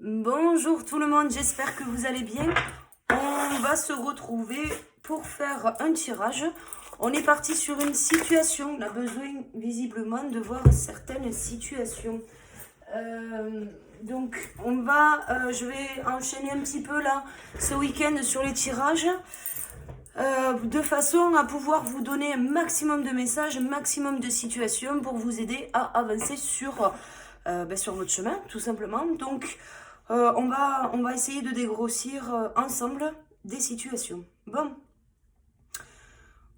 Bonjour tout le monde, j'espère que vous allez bien. On va se retrouver pour faire un tirage. On est parti sur une situation, on a besoin visiblement de voir certaines situations. Donc je vais enchaîner un petit peu là ce week-end sur les tirages. De façon à pouvoir vous donner un maximum de messages, un maximum de situations pour vous aider à avancer sur votre chemin, tout simplement. Donc, on va essayer de dégrossir ensemble des situations. Bon,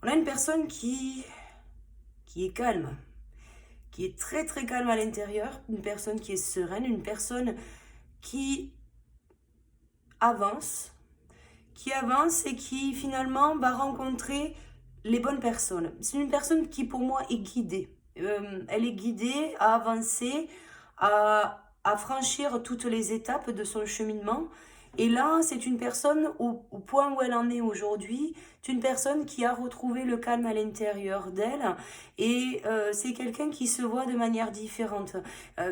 on a une personne qui est calme, qui est très très calme à l'intérieur, une personne qui est sereine, une personne qui avance et qui finalement va rencontrer les bonnes personnes. C'est une personne qui pour moi est guidée. Elle est guidée à avancer, à franchir toutes les étapes de son cheminement. Et là, c'est une personne au point où elle en est aujourd'hui. C'est une personne qui a retrouvé le calme à l'intérieur d'elle. Et c'est quelqu'un qui se voit de manière différente.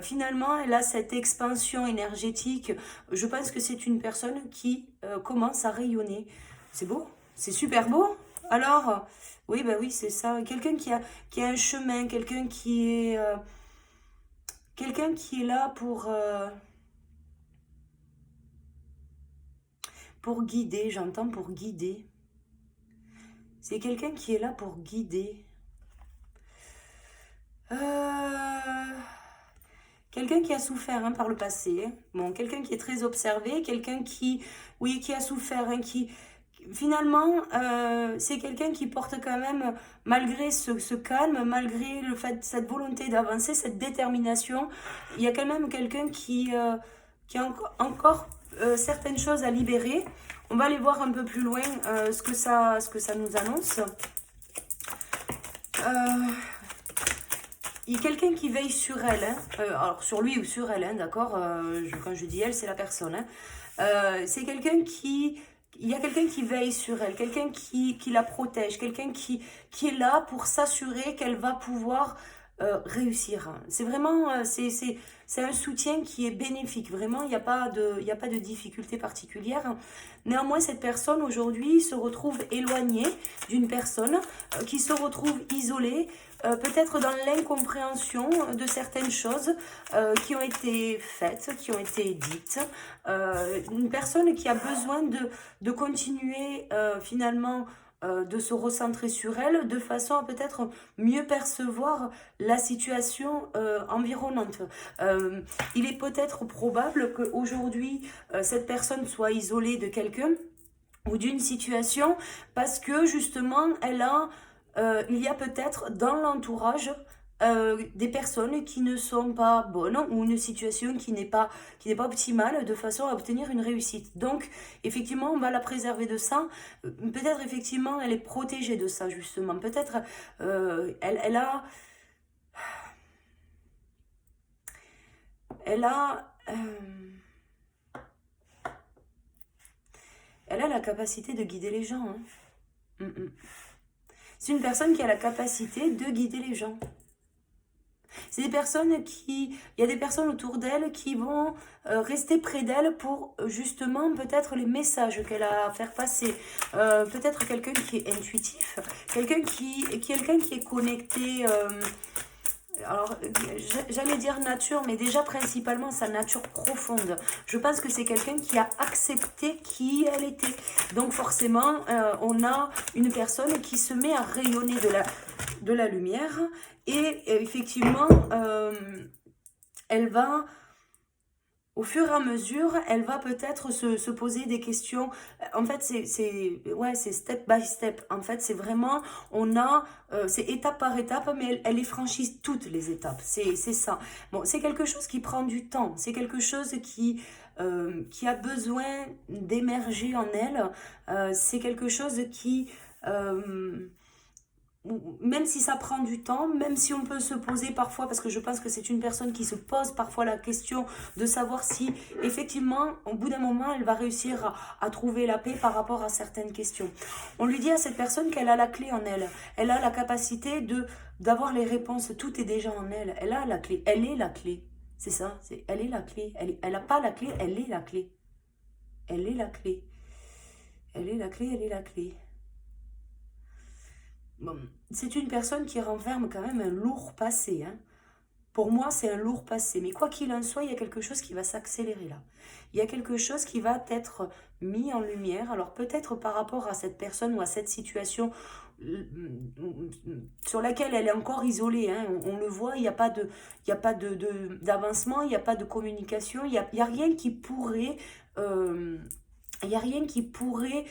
Finalement, elle a cette expansion énergétique. Je pense que c'est une personne qui commence à rayonner. C'est beau, c'est super beau. Alors, oui, bah oui, c'est ça. Quelqu'un qui a un chemin, quelqu'un qui est là pour guider, j'entends pour guider. C'est quelqu'un qui est là pour guider. Quelqu'un qui a souffert par le passé. Bon, quelqu'un qui est très observé, quelqu'un qui a souffert, qui finalement, c'est quelqu'un qui porte quand même, malgré ce calme, malgré le fait, cette volonté d'avancer, cette détermination, il y a quand même quelqu'un qui a encore certaines choses à libérer. On va aller voir un peu plus loin ce que ça nous annonce. Il y a quelqu'un qui veille sur elle, alors sur lui ou sur elle, d'accord, quand je dis elle, c'est la personne. C'est quelqu'un il y a quelqu'un qui veille sur elle, quelqu'un qui la protège, quelqu'un qui est là pour s'assurer qu'elle va pouvoir réussir. C'est vraiment, c'est un soutien qui est bénéfique. Vraiment, il n'y a pas de difficulté particulière. Néanmoins, cette personne aujourd'hui se retrouve éloignée d'une personne qui se retrouve isolée, peut-être dans l'incompréhension de certaines choses qui ont été faites, qui ont été dites. Une personne qui a besoin de continuer finalement de se recentrer sur elle de façon à peut-être mieux percevoir la situation environnante. Il est peut-être probable qu'aujourd'hui, cette personne soit isolée de quelqu'un ou d'une situation parce que justement, il y a peut-être dans l'entourage des personnes qui ne sont pas bonnes ou une situation qui n'est pas optimale de façon à obtenir une réussite. Donc, effectivement, on va la préserver de ça. Peut-être, effectivement, elle est protégée de ça, justement. Peut-être, elle a la capacité de guider les gens. C'est une personne qui a la capacité de guider les gens. C'est des personnes il y a des personnes autour d'elle qui vont rester près d'elle pour justement peut-être les messages qu'elle a à faire passer. Peut-être quelqu'un qui est intuitif, quelqu'un qui est connecté. Alors, j'allais dire nature, mais déjà principalement sa nature profonde. Je pense que c'est quelqu'un qui a accepté qui elle était. Donc forcément, on a une personne qui se met à rayonner de la lumière. Et effectivement, elle va, au fur et à mesure, elle va peut-être se poser des questions. En fait, c'est step by step. En fait, c'est vraiment, c'est étape par étape, mais elle les franchit toutes les étapes. C'est ça. Bon, c'est quelque chose qui prend du temps. C'est quelque chose qui a besoin d'émerger en elle. C'est quelque chose qui... même si ça prend du temps, même si on peut se poser parfois, parce que je pense que c'est une personne qui se pose parfois la question de savoir si effectivement au bout d'un moment elle va réussir à trouver la paix par rapport à certaines questions. On lui dit à cette personne qu'elle a la clé en elle, elle a la capacité d'avoir les réponses, tout est déjà en elle, elle a la clé, elle est la clé. C'est ça, elle est la clé. Elle n'a pas la clé, elle est la clé. Elle est la clé. Elle est la clé, elle est la clé. Bon, c'est une personne qui renferme quand même un lourd passé, hein. Pour moi, c'est un lourd passé. Mais quoi qu'il en soit, il y a quelque chose qui va s'accélérer là. Il y a quelque chose qui va être mis en lumière. Alors peut-être par rapport à cette personne ou à cette situation sur laquelle elle est encore isolée, hein. On le voit, il n'y a pas de, il y a pas d'avancement, il n'y a pas de communication, il y a rien qui pourrait, euh, il y a rien qui pourrait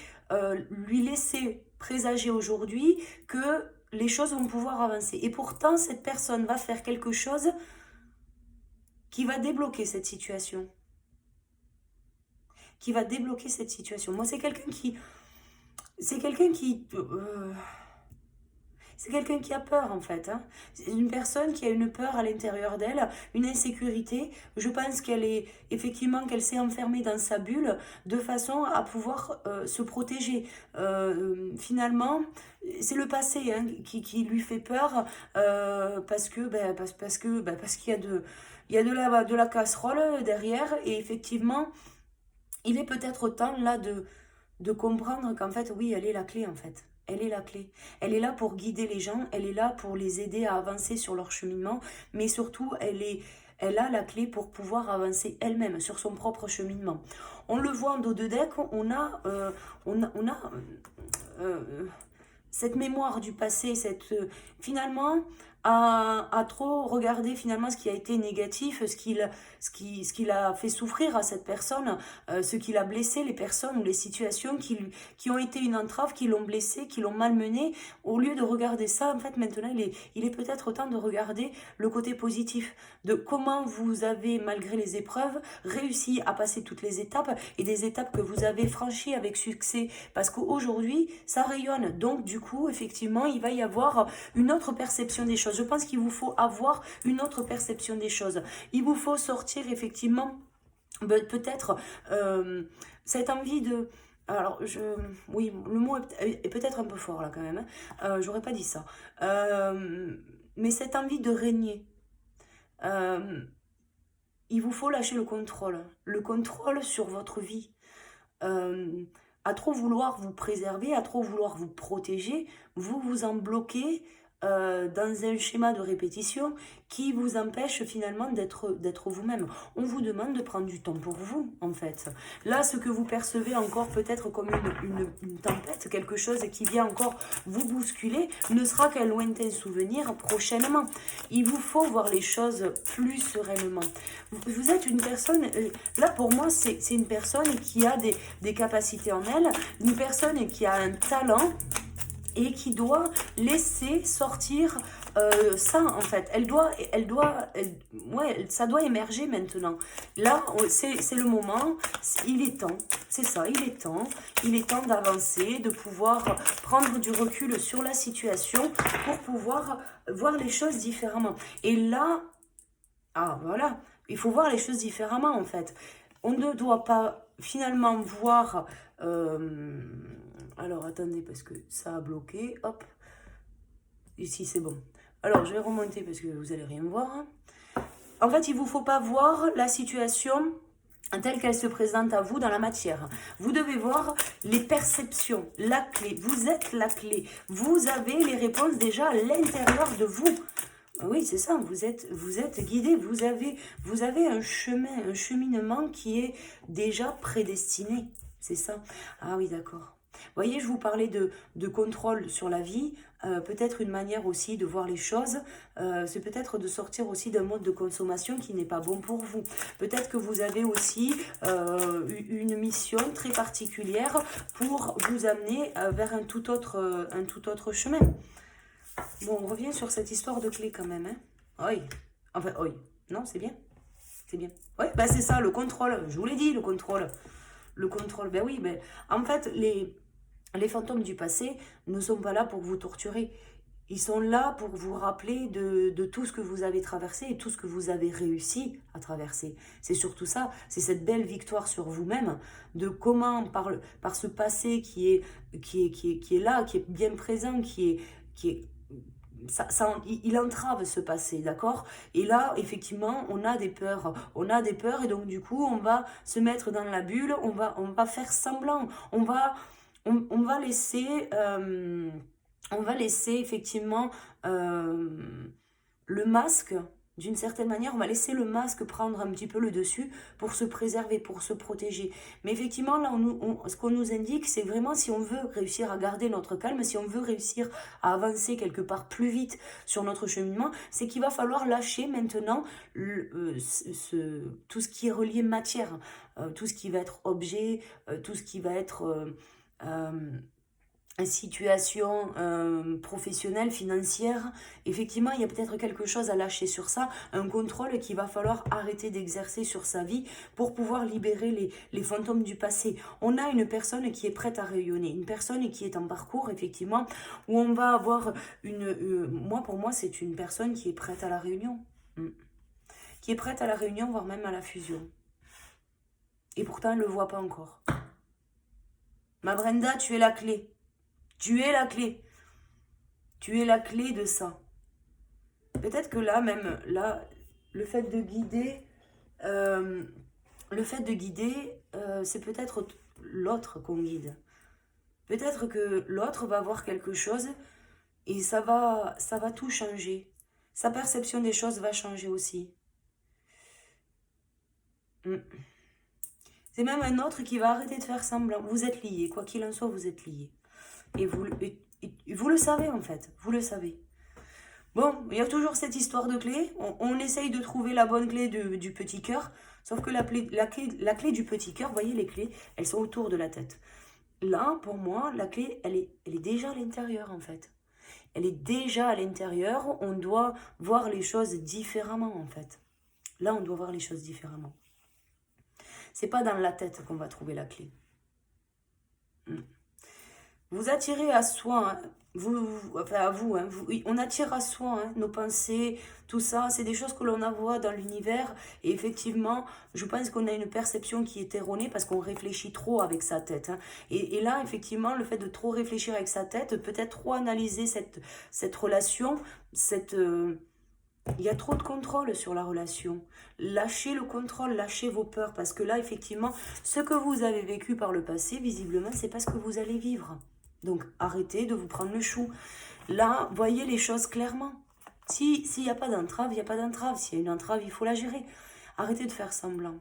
lui laisser présager aujourd'hui que les choses vont pouvoir avancer. Et pourtant, cette personne va faire quelque chose qui va débloquer cette situation. Qui va débloquer cette situation. Moi, c'est quelqu'un qui... C'est quelqu'un qui... c'est quelqu'un qui a peur en fait, hein. C'est une personne qui a une peur à l'intérieur d'elle, une insécurité. Je pense qu'elle est effectivement qu'elle s'est enfermée dans sa bulle de façon à pouvoir se protéger. Finalement, c'est le passé, hein, qui lui fait peur parce que parce qu'il y a de la casserole derrière et effectivement il est peut-être temps là de comprendre qu'en fait, oui, elle est la clé en fait. Elle est la clé. Elle est là pour guider les gens, elle est là pour les aider à avancer sur leur cheminement, mais surtout, elle a la clé pour pouvoir avancer elle-même sur son propre cheminement. On le voit en dos de deck, on a cette mémoire du passé, finalement, à trop regarder finalement ce qui a été négatif, ce qu'il a fait souffrir à cette personne, ce qu'il a blessé les personnes ou les situations qui ont été une entrave, qui l'ont blessé, qui l'ont malmené. Au lieu de regarder ça, en fait, maintenant, il est peut-être temps de regarder le côté positif, de comment vous avez, malgré les épreuves, réussi à passer toutes les étapes et des étapes que vous avez franchies avec succès. Parce qu'aujourd'hui, ça rayonne. Donc, du coup, effectivement, il va y avoir une autre perception des choses. Je pense qu'il vous faut avoir une autre perception des choses. Il vous faut sortir effectivement peut-être cette envie de... Alors, oui, le mot est peut-être un peu fort là quand même, hein. J'aurais pas dit ça. Mais cette envie de régner. Il vous faut lâcher le contrôle. Le contrôle sur votre vie. À trop vouloir vous préserver, à trop vouloir vous protéger, vous vous en bloquez dans un schéma de répétition qui vous empêche finalement d'être vous-même. On vous demande de prendre du temps pour vous, en fait. Là, ce que vous percevez encore peut-être comme une tempête, quelque chose qui vient encore vous bousculer, ne sera qu'un lointain souvenir prochainement. Il vous faut voir les choses plus sereinement. Vous êtes une personne, là pour moi, c'est une personne qui a des capacités en elle, une personne qui a un talent, et qui doit laisser sortir ça en fait. Ça doit émerger maintenant. Là, c'est le moment, il est temps, c'est ça, il est temps d'avancer, de pouvoir prendre du recul sur la situation pour pouvoir voir les choses différemment. Et là, voilà, il faut voir les choses différemment en fait. On ne doit pas finalement voir... alors attendez parce que ça a bloqué, hop, ici c'est bon. Alors je vais remonter parce que vous allez rien voir. En fait, il ne vous faut pas voir la situation telle qu'elle se présente à vous dans la matière. Vous devez voir les perceptions, la clé. Vous êtes la clé. Vous avez les réponses déjà à l'intérieur de vous. Oui, c'est ça, vous êtes guidé, vous avez un cheminement qui est déjà prédestiné. C'est ça. Ah oui, d'accord. Vous voyez, je vous parlais de contrôle sur la vie, peut-être une manière aussi de voir les choses, c'est peut-être de sortir aussi d'un mode de consommation qui n'est pas bon pour vous. Peut-être que vous avez aussi une mission très particulière pour vous amener vers un tout autre chemin. Bon, on revient sur cette histoire de clé quand même, hein. Oui, enfin, oui, non, c'est bien, c'est bien. Oui, ben c'est ça, le contrôle, je vous l'ai dit, le contrôle. Le contrôle, ben oui, ben en fait, les fantômes du passé ne sont pas là pour vous torturer. Ils sont là pour vous rappeler de tout ce que vous avez traversé et tout ce que vous avez réussi à traverser. C'est surtout ça, c'est cette belle victoire sur vous-même, de comment, par ce passé qui est là, qui est bien présent, qui est il entrave ce passé, d'accord? Et là, effectivement, on a des peurs, et donc du coup, on va se mettre dans la bulle, on va faire semblant, on va laisser, effectivement le masque. D'une certaine manière, on va laisser le masque prendre un petit peu le dessus pour se préserver, pour se protéger. Mais effectivement, là, ce qu'on nous indique, c'est vraiment si on veut réussir à garder notre calme, si on veut réussir à avancer quelque part plus vite sur notre cheminement, c'est qu'il va falloir lâcher maintenant tout ce qui est relié matière, tout ce qui va être objet, tout ce qui va être situation professionnelle, financière. Effectivement, il y a peut-être quelque chose à lâcher sur ça, un contrôle qu'il va falloir arrêter d'exercer sur sa vie pour pouvoir libérer les fantômes du passé. On a une personne qui est prête à rayonner, une personne qui est en parcours, effectivement, où on va avoir pour moi, c'est une personne qui est prête à la réunion. Qui est prête à la réunion, voire même à la fusion. Et pourtant, elle ne le voit pas encore. Ma Brenda, tu es la clé. Tu es la clé. Tu es la clé de ça. Peut-être que là, même, là, le fait de guider, c'est peut-être l'autre qu'on guide. Peut-être que l'autre va voir quelque chose et ça va tout changer. Sa perception des choses va changer aussi. C'est même un autre qui va arrêter de faire semblant. Vous êtes liés, quoi qu'il en soit, vous êtes liés. Et vous le savez en fait, vous le savez. Bon, il y a toujours cette histoire de clé. On essaye de trouver la bonne clé du petit cœur. Sauf que la clé du petit cœur, vous voyez les clés, elles sont autour de la tête. Là, pour moi, la clé, elle est déjà à l'intérieur en fait. Elle est déjà à l'intérieur. On doit voir les choses différemment en fait. Là, on doit voir les choses différemment. C'est pas dans la tête qu'on va trouver la clé. Vous attirez à soi, hein, on attire à soi nos pensées, tout ça, c'est des choses que l'on voit dans l'univers. Et effectivement, je pense qu'on a une perception qui est erronée parce qu'on réfléchit trop avec sa tête. Et là, effectivement, le fait de trop réfléchir avec sa tête, peut-être trop analyser cette relation, il y a trop de contrôle sur la relation. Lâchez le contrôle, lâchez vos peurs. Parce que là, effectivement, ce que vous avez vécu par le passé, visiblement, c'est pas ce que vous allez vivre. Donc, arrêtez de vous prendre le chou. Là, voyez les choses clairement. S'il n'y a pas d'entrave, il n'y a pas d'entrave. S'il y a une entrave, il faut la gérer. Arrêtez de faire semblant.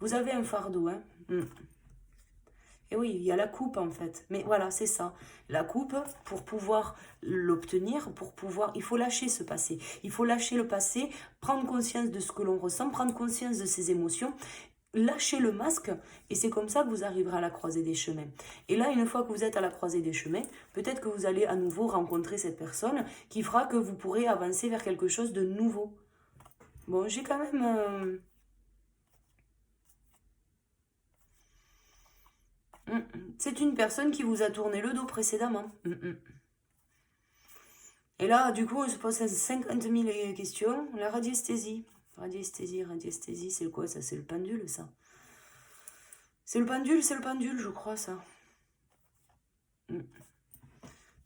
Vous avez un fardeau, hein. Et oui, il y a la coupe en fait. Mais voilà, c'est ça. La coupe, pour pouvoir l'obtenir, il faut lâcher ce passé. Il faut lâcher le passé, prendre conscience de ce que l'on ressent, prendre conscience de ses émotions, lâcher le masque, et c'est comme ça que vous arriverez à la croisée des chemins. Et là, une fois que vous êtes à la croisée des chemins, peut-être que vous allez à nouveau rencontrer cette personne qui fera que vous pourrez avancer vers quelque chose de nouveau. Bon, j'ai quand même... C'est une personne qui vous a tourné le dos précédemment. Et là, du coup, on se pose 50 000 questions. La radiesthésie. Radiesthésie, c'est quoi ça? C'est le pendule, ça. C'est le pendule, je crois, ça.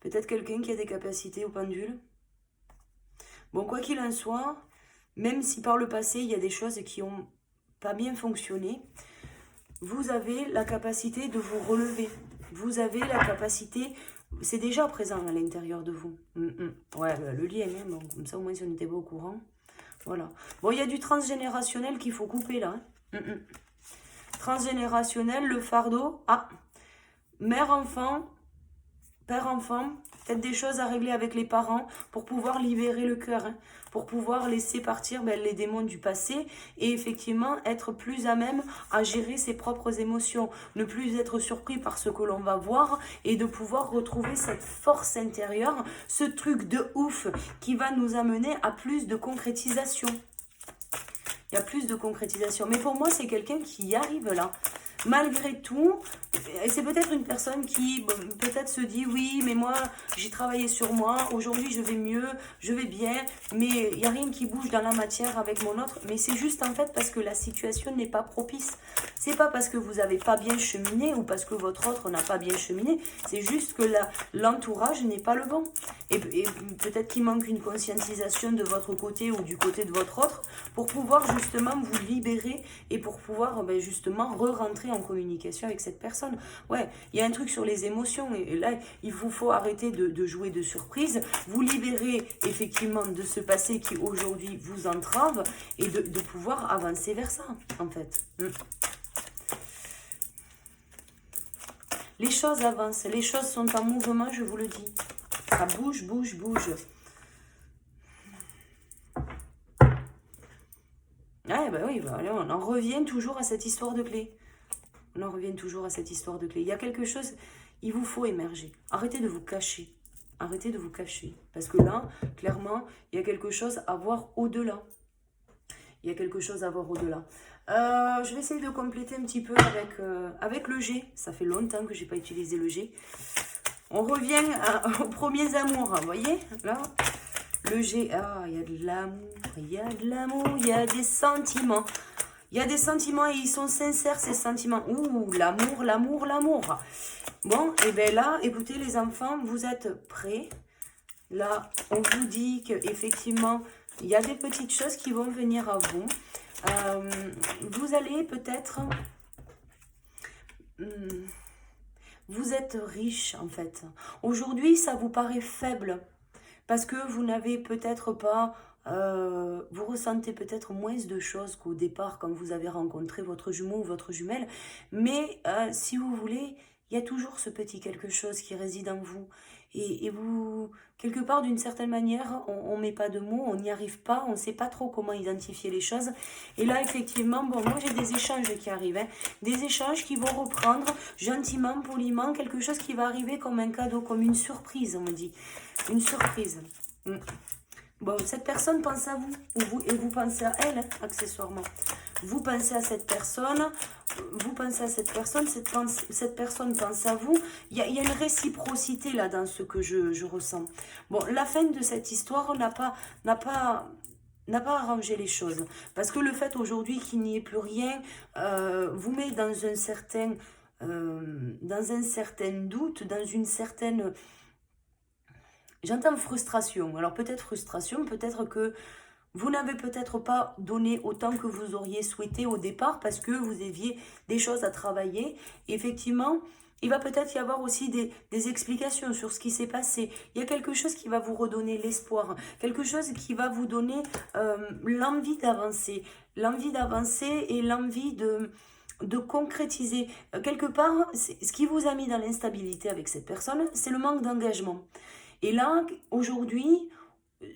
Peut-être quelqu'un qui a des capacités au pendule. Bon, quoi qu'il en soit, même si par le passé, il y a des choses qui n'ont pas bien fonctionné, vous avez la capacité de vous relever. Vous avez la capacité... C'est déjà présent à l'intérieur de vous. Ouais, le lien, hein, bon, comme ça, au moins, si on n'était pas au courant... Voilà. Bon, il y a du transgénérationnel qu'il faut couper là. Transgénérationnel, le fardeau. Ah, mère-enfant, père-enfant, peut-être des choses à régler avec les parents pour pouvoir libérer le cœur, pour pouvoir laisser partir les démons du passé et effectivement être plus à même à gérer ses propres émotions, ne plus être surpris par ce que l'on va voir et de pouvoir retrouver cette force intérieure, ce truc de ouf qui va nous amener à plus de concrétisation. Il y a plus de concrétisation. Mais pour moi, c'est quelqu'un qui y arrive là. Malgré tout, c'est peut-être une personne qui peut-être se dit oui, mais moi, j'ai travaillé sur moi, aujourd'hui je vais mieux, je vais bien, mais il n'y a rien qui bouge dans la matière avec mon autre. Mais c'est juste en fait parce que la situation n'est pas propice. C'est pas parce que vous n'avez pas bien cheminé ou parce que votre autre n'a pas bien cheminé, c'est juste que l'entourage n'est pas le bon. et peut-être qu'il manque une conscientisation de votre côté ou du côté de votre autre pour pouvoir justement vous libérer et pour pouvoir ben, justement re-rentrer en communication avec cette personne. Ouais, il y a un truc sur les émotions et là, il vous faut arrêter de jouer de surprise, vous libérer effectivement de ce passé qui aujourd'hui vous entrave et de pouvoir avancer vers ça, en fait. Les choses avancent, les choses sont en mouvement, je vous le dis. Ça bouge, bouge, bouge. Ah ben oui, ben, on en revient toujours à cette histoire de clé. On en revient toujours à cette histoire de clé. Il y a quelque chose, il vous faut émerger. Arrêtez de vous cacher. Arrêtez de vous cacher. Parce que là, clairement, il y a quelque chose à voir au-delà. Il y a quelque chose à voir au-delà. Je vais essayer de compléter un petit peu avec le G. Ça fait longtemps que je n'ai pas utilisé le G. On revient aux premiers amours. Vous voyez, là, le G. Ah, il y a de l'amour, il y a de l'amour, il y a des sentiments. Il y a des sentiments et ils sont sincères, ces sentiments. Ouh, l'amour, l'amour, l'amour. Bon, et bien là, écoutez les enfants, vous êtes prêts. Là, on vous dit qu'effectivement, il y a des petites choses qui vont venir à vous. Vous allez peut-être... vous êtes riche, en fait. Aujourd'hui, ça vous paraît faible. Parce que vous n'avez peut-être pas... vous ressentez peut-être moins de choses qu'au départ quand vous avez rencontré votre jumeau ou votre jumelle. Mais si vous voulez, il y a toujours ce petit quelque chose qui réside en vous. Et vous, quelque part, d'une certaine manière, on ne met pas de mots, on n'y arrive pas, on ne sait pas trop comment identifier les choses. Et là, effectivement, bon, moi j'ai des échanges qui arrivent, hein, des échanges qui vont reprendre gentiment, poliment, quelque chose qui va arriver comme un cadeau, comme une surprise, on me dit. Une surprise. Bon, cette personne pense à vous, et vous pensez à elle, hein, accessoirement. Vous pensez à cette personne, vous pensez à cette personne, cette personne pense à vous. Il y a une réciprocité là dans ce que je ressens. Bon, la fin de cette histoire n'a pas arrangé les choses. Parce que le fait aujourd'hui qu'il n'y ait plus rien vous met dans un certain doute, dans une certaine... J'entends frustration. Alors peut-être frustration, peut-être que vous n'avez peut-être pas donné autant que vous auriez souhaité au départ parce que vous aviez des choses à travailler. Et effectivement, il va peut-être y avoir aussi des explications sur ce qui s'est passé. Il y a quelque chose qui va vous redonner l'espoir, quelque chose qui va vous donner l'envie d'avancer et l'envie de concrétiser. Quelque part, ce qui vous a mis dans l'instabilité avec cette personne, c'est le manque d'engagement. Et là, aujourd'hui,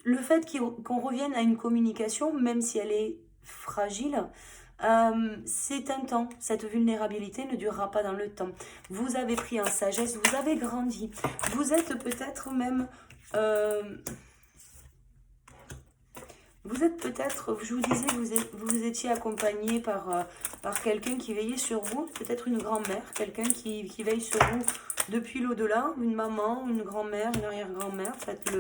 le fait qu'on revienne à une communication, même si elle est fragile, c'est un temps. Cette vulnérabilité ne durera pas dans le temps. Vous avez pris en sagesse, vous avez grandi. Vous êtes peut-être même... vous êtes peut-être, je vous disais, vous étiez accompagné par quelqu'un qui veillait sur vous, peut-être une grand-mère, quelqu'un qui veille sur vous depuis l'au-delà, une maman, une grand-mère, une arrière-grand-mère, faites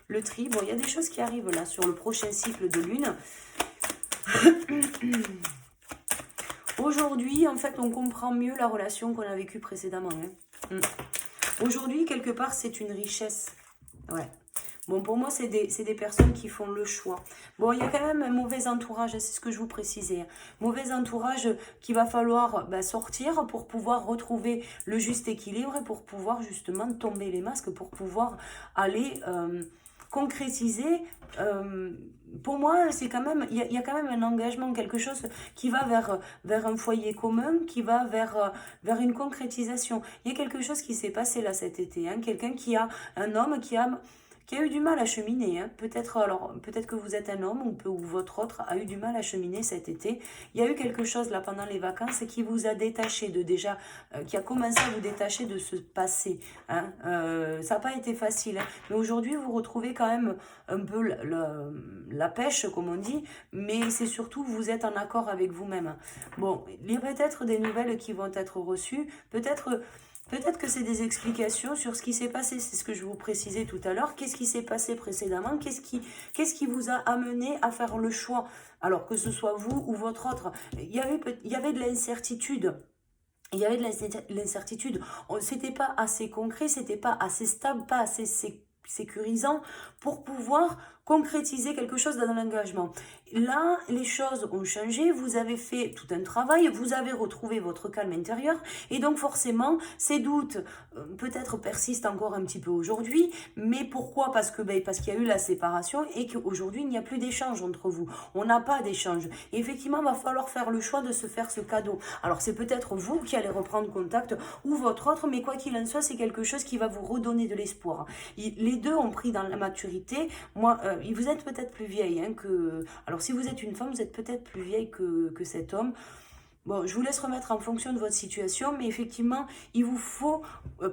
le tri. Bon, il y a des choses qui arrivent là sur le prochain cycle de lune. Aujourd'hui, en fait, on comprend mieux la relation qu'on a vécue précédemment. Hein. Aujourd'hui, quelque part, c'est une richesse. Ouais. Bon, pour moi, c'est des personnes qui font le choix. Bon, il y a quand même un mauvais entourage, c'est ce que je vous précisais. Mauvais entourage qu'il va falloir sortir pour pouvoir retrouver le juste équilibre et pour pouvoir justement tomber les masques, pour pouvoir aller concrétiser. Pour moi, c'est quand même, il y a quand même un engagement, quelque chose qui va vers un foyer commun, qui va vers une concrétisation. Il y a quelque chose qui s'est passé là cet été. Hein, quelqu'un un homme qui a eu du mal à cheminer. Hein. Peut-être que vous êtes un homme ou votre autre a eu du mal à cheminer cet été. Il y a eu quelque chose là pendant les vacances qui vous a détaché qui a commencé à vous détacher de ce passé. Hein. Ça n'a pas été facile. Hein. Mais aujourd'hui, vous retrouvez quand même un peu la pêche, comme on dit, mais c'est surtout vous êtes en accord avec vous-même. Bon, il y a peut-être des nouvelles qui vont être reçues. Peut-être que c'est des explications sur ce qui s'est passé, c'est ce que je vous précisais tout à l'heure. Qu'est-ce qui s'est passé précédemment? Qu'est-ce qui vous a amené à faire le choix? Alors que ce soit vous ou votre autre, il y avait de l'incertitude. Il y avait de l'incertitude. C'était pas assez concret, c'était pas assez stable, pas assez sécurisant pour pouvoir concrétiser quelque chose dans l'engagement. Là, les choses ont changé, vous avez fait tout un travail, vous avez retrouvé votre calme intérieur et donc forcément, ces doutes peut-être persistent encore un petit peu aujourd'hui, mais pourquoi? Parce qu'il y a eu la séparation et qu'aujourd'hui, il n'y a plus d'échange entre vous. On n'a pas d'échange. Et effectivement, il va falloir faire le choix de se faire ce cadeau. Alors, c'est peut-être vous qui allez reprendre contact ou votre autre, mais quoi qu'il en soit, c'est quelque chose qui va vous redonner de l'espoir. Les deux ont pris dans la maturité. Moi, vous êtes peut-être plus vieille que... Alors, si vous êtes une femme, vous êtes peut-être plus vieille que cet homme. Bon, je vous laisse remettre en fonction de votre situation, mais effectivement, il vous faut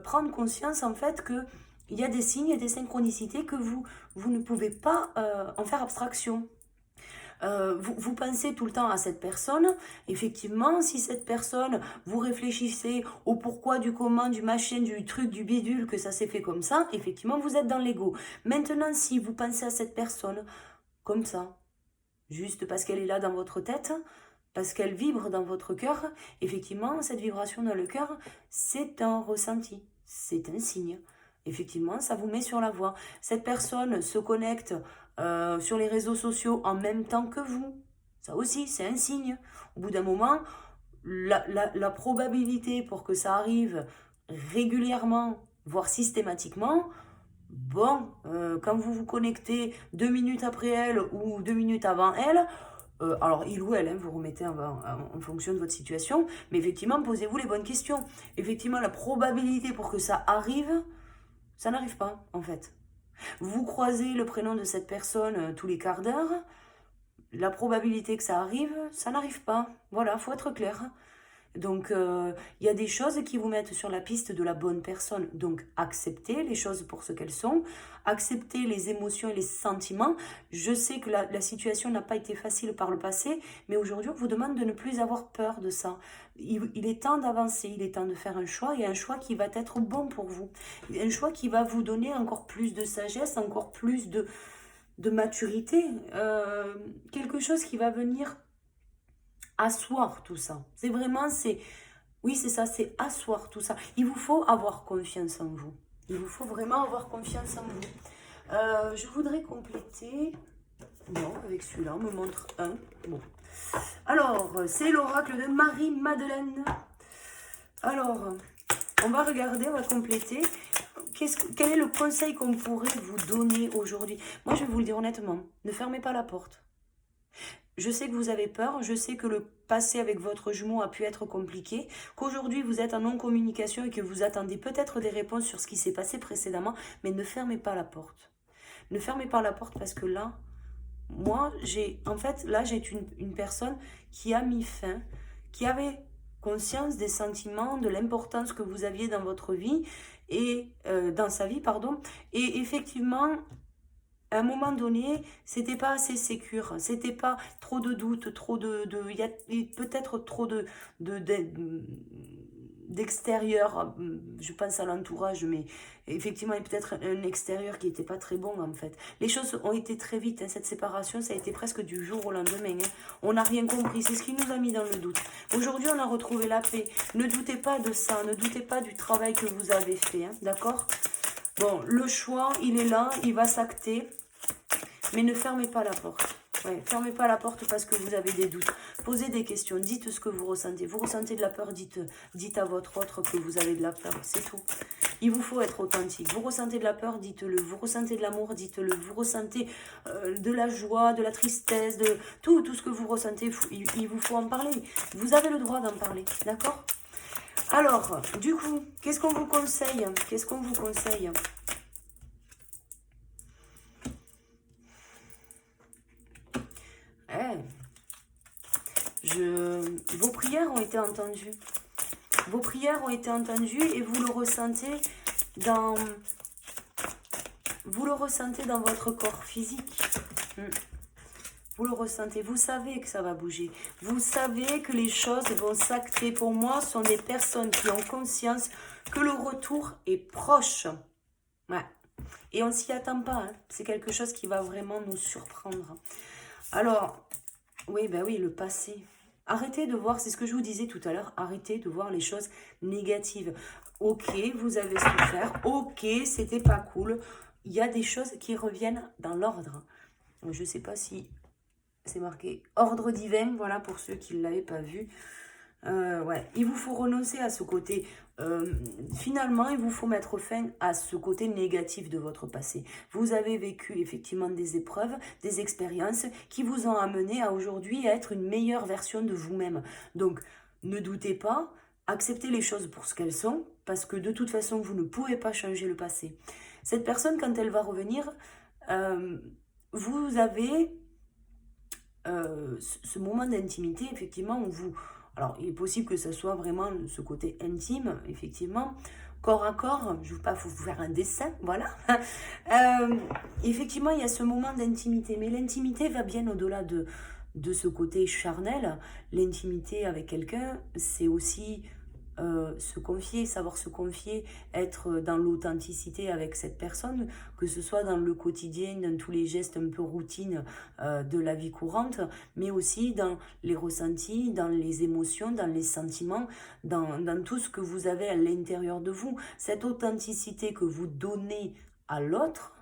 prendre conscience en fait que il y a des signes et des synchronicités que vous ne pouvez pas en faire abstraction. Vous pensez tout le temps à cette personne. Effectivement, si cette personne, vous réfléchissez au pourquoi, du comment, du machin, du truc, du bidule, que ça s'est fait comme ça, effectivement, vous êtes dans l'ego. Maintenant, si vous pensez à cette personne comme ça, juste parce qu'elle est là dans votre tête, parce qu'elle vibre dans votre cœur, effectivement, cette vibration dans le cœur, c'est un ressenti, c'est un signe. Effectivement, ça vous met sur la voie. Cette personne se connecte sur les réseaux sociaux en même temps que vous. Ça aussi, c'est un signe. Au bout d'un moment, la probabilité pour que ça arrive régulièrement, voire systématiquement, bon, quand vous vous connectez 2 minutes après elle ou 2 minutes avant elle, alors il ou elle, vous remettez en fonction de votre situation, mais effectivement, posez-vous les bonnes questions. Effectivement, la probabilité pour que ça arrive, ça n'arrive pas, en fait. Vous croisez le prénom de cette personne tous les quarts d'heure, la probabilité que ça arrive, ça n'arrive pas. Voilà, faut être clair. Donc, il y a des choses qui vous mettent sur la piste de la bonne personne. Donc, acceptez les choses pour ce qu'elles sont. Acceptez les émotions et les sentiments. Je sais que la situation n'a pas été facile par le passé, mais aujourd'hui, on vous demande de ne plus avoir peur de ça. Il est temps d'avancer, il est temps de faire un choix, et un choix qui va être bon pour vous. Un choix qui va vous donner encore plus de sagesse, encore plus de maturité. Quelque chose qui va venir asseoir tout ça. C'est vraiment, oui, c'est ça, c'est asseoir tout ça. Il vous faut avoir confiance en vous. Il vous faut vraiment avoir confiance en vous. Je voudrais compléter. Non, avec celui-là, on me montre un. Bon. Alors, c'est l'oracle de Marie-Madeleine. Alors, on va regarder, on va compléter. Quel est le conseil qu'on pourrait vous donner aujourd'hui? Moi, je vais vous le dire honnêtement, ne fermez pas la porte. Je sais que vous avez peur, je sais que le passé avec votre jumeau a pu être compliqué, qu'aujourd'hui vous êtes en non-communication et que vous attendez peut-être des réponses sur ce qui s'est passé précédemment, mais ne fermez pas la porte. Ne fermez pas la porte parce que là, moi, j'ai une personne qui a mis fin, qui avait conscience des sentiments, de l'importance que vous aviez dans votre vie, et dans sa vie, pardon, et effectivement... À un moment donné, c'était pas assez sécure, c'était pas trop de doutes, il y a peut-être trop d'extérieur, je pense à l'entourage, mais effectivement, il y a peut-être un extérieur qui n'était pas très bon en fait. Les choses ont été très vite, cette séparation, ça a été presque du jour au lendemain. On n'a rien compris, c'est ce qui nous a mis dans le doute. Aujourd'hui, on a retrouvé la paix. Ne doutez pas de ça, ne doutez pas du travail que vous avez fait, d'accord ? Bon, le choix, il est là, il va s'acter, mais ne fermez pas la porte. Ouais, fermez pas la porte parce que vous avez des doutes. Posez des questions, dites ce que vous ressentez. Vous ressentez de la peur, dites à votre autre que vous avez de la peur, c'est tout. Il vous faut être authentique. Vous ressentez de la peur, dites-le. Vous ressentez de l'amour, dites-le. Vous ressentez de la joie, de la tristesse, de tout ce que vous ressentez, il vous faut en parler. Vous avez le droit d'en parler, d'accord ? Alors, du coup, qu'est-ce qu'on vous conseille ? Qu'est-ce qu'on vous conseille ? Vos prières ont été entendues. Vos prières ont été entendues et vous le ressentez dans votre corps physique. Vous le ressentez, vous savez que ça va bouger. Vous savez que les choses vont s'acter. Pour moi, ce sont des personnes qui ont conscience que le retour est proche. Ouais. Et on ne s'y attend pas. Hein. C'est quelque chose qui va vraiment nous surprendre. Alors, oui, ben oui, le passé. Arrêtez de voir, c'est ce que je vous disais tout à l'heure, arrêtez de voir les choses négatives. Ok, vous avez souffert. Ok, c'était pas cool. il y a des choses qui reviennent dans l'ordre. Je ne sais pas si c'est marqué ordre divin, voilà, pour ceux qui ne l'avaient pas vu. Ouais, il vous faut renoncer à ce côté. Finalement, il vous faut mettre fin à ce côté négatif de votre passé. Vous avez vécu effectivement des épreuves, des expériences qui vous ont amené à aujourd'hui être une meilleure version de vous-même. Donc, ne doutez pas, acceptez les choses pour ce qu'elles sont, parce que de toute façon, vous ne pouvez pas changer le passé. Cette personne, quand elle va revenir, vous avez ce moment d'intimité, effectivement, où vous... Alors, il est possible que ce soit vraiment ce côté intime, effectivement, corps à corps, je ne veux pas vous faire un dessin, voilà. Effectivement, il y a ce moment d'intimité, mais l'intimité va bien au-delà de ce côté charnel. L'intimité avec quelqu'un, c'est aussi se confier, savoir se confier, être dans l'authenticité avec cette personne, que ce soit dans le quotidien, dans tous les gestes un peu routines de la vie courante, mais aussi dans les ressentis, dans les émotions, dans les sentiments, dans tout ce que vous avez à l'intérieur de vous. Cette authenticité que vous donnez à l'autre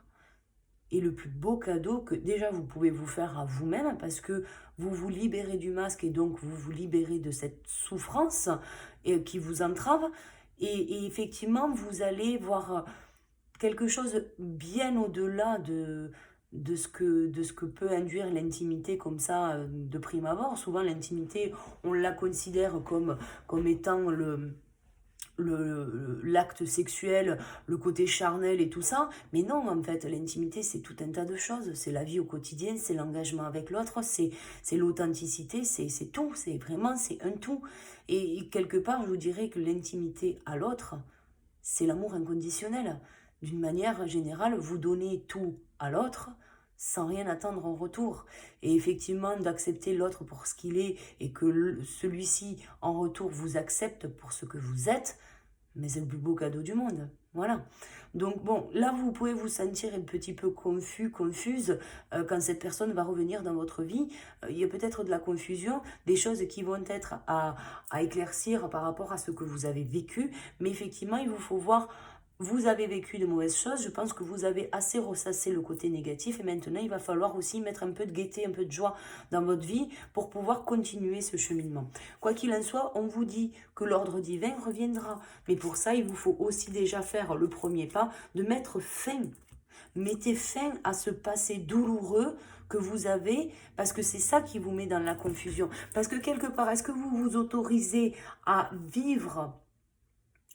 est le plus beau cadeau que déjà vous pouvez vous faire à vous-même, parce que vous vous libérez du masque et donc vous vous libérez de cette souffrance qui vous entrave. Et effectivement, vous allez voir quelque chose bien au-delà de ce que peut induire l'intimité comme ça de prime abord. Souvent, l'intimité, on la considère comme étant l'acte sexuel, le côté charnel et tout ça, mais non, en fait, l'intimité, c'est tout un tas de choses, c'est la vie au quotidien, c'est l'engagement avec l'autre, c'est l'authenticité, c'est tout, c'est vraiment, c'est un tout, et quelque part, je vous dirais que l'intimité à l'autre, c'est l'amour inconditionnel. D'une manière générale, vous donnez tout à l'autre, sans rien attendre en retour. Et effectivement, d'accepter l'autre pour ce qu'il est et que celui-ci, en retour, vous accepte pour ce que vous êtes, mais c'est le plus beau cadeau du monde. Voilà. Donc bon, là, vous pouvez vous sentir un petit peu confuse quand cette personne va revenir dans votre vie. Il y a peut-être de la confusion, des choses qui vont être à éclaircir par rapport à ce que vous avez vécu. Mais effectivement, il vous faut voir... Vous avez vécu de mauvaises choses, je pense que vous avez assez ressassé le côté négatif et maintenant il va falloir aussi mettre un peu de gaieté, un peu de joie dans votre vie pour pouvoir continuer ce cheminement. Quoi qu'il en soit, on vous dit que l'ordre divin reviendra, mais pour ça il vous faut aussi déjà faire le premier pas de mettre fin. Mettez fin à ce passé douloureux que vous avez, parce que c'est ça qui vous met dans la confusion. Parce que quelque part, est-ce que vous vous autorisez à vivre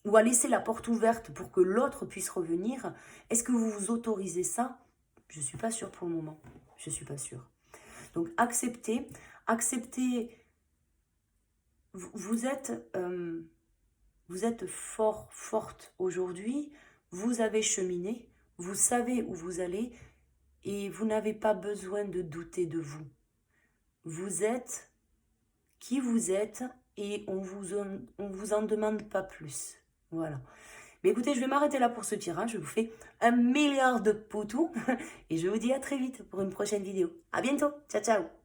ou à laisser la porte ouverte pour que l'autre puisse revenir? Est-ce que vous vous autorisez ça? Je ne suis pas sûre pour le moment. Je ne suis pas sûre. Donc, acceptez. Vous êtes fort, forte aujourd'hui. Vous avez cheminé. Vous savez où vous allez. Et vous n'avez pas besoin de douter de vous. Vous êtes qui vous êtes et on vous en demande pas plus. Voilà. Mais écoutez, je vais m'arrêter là pour ce tirage. Je vous fais 1 milliard de poutous. Et je vous dis à très vite pour une prochaine vidéo. À bientôt. Ciao, ciao.